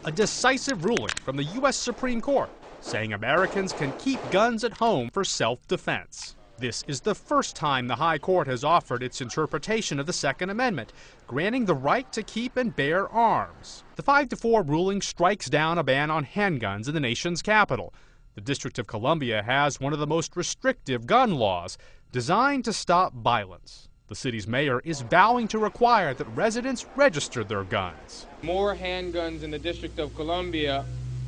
A decisive ruling from the U.S. Supreme Court saying Americans can keep guns at home for self-defense. This is the first time the High Court has offered its interpretation of the Second Amendment, granting the right to keep and bear arms. The 5-4 ruling strikes down a ban on handguns in the nation's capital. The District of Columbia has one of the most restrictive gun laws, designed to stop violence. The city's mayor is vowing to require that residents register their guns. More handguns in the District of Columbia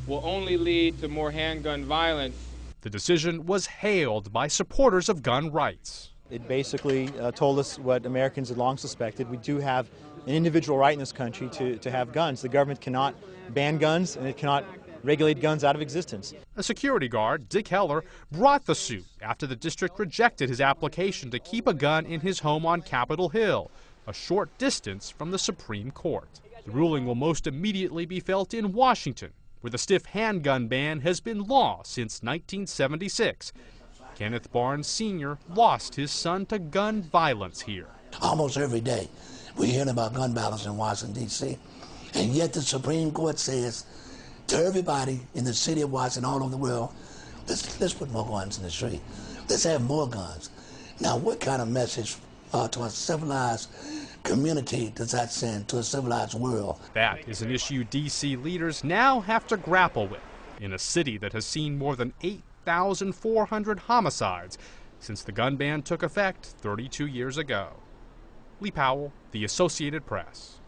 will only lead to more handgun violence. The decision was hailed by supporters of gun rights. It basically told us what Americans had long suspected. We do have an individual right in this country to have guns. The government cannot ban guns, and it cannot regulate guns out of existence. A security guard, Dick Heller, brought the suit after the district rejected his application to keep a gun in his home on Capitol Hill, a short distance from the Supreme Court. The ruling will most immediately be felt in Washington, where the stiff handgun ban has been law since 1976. Kenneth Barnes Sr. lost his son to gun violence here. Almost every day we're hearing about gun violence in Washington, D.C., and yet the Supreme Court says to everybody in the city of Washington, all over the world, let's put more guns in the street. Let's have more guns. Now, what kind of message to a civilized community does that send to a civilized world? That is an issue D.C. leaders now have to grapple with in a city that has seen more than 8,400 homicides since the gun ban took effect 32 years ago. Lee Powell, The Associated Press.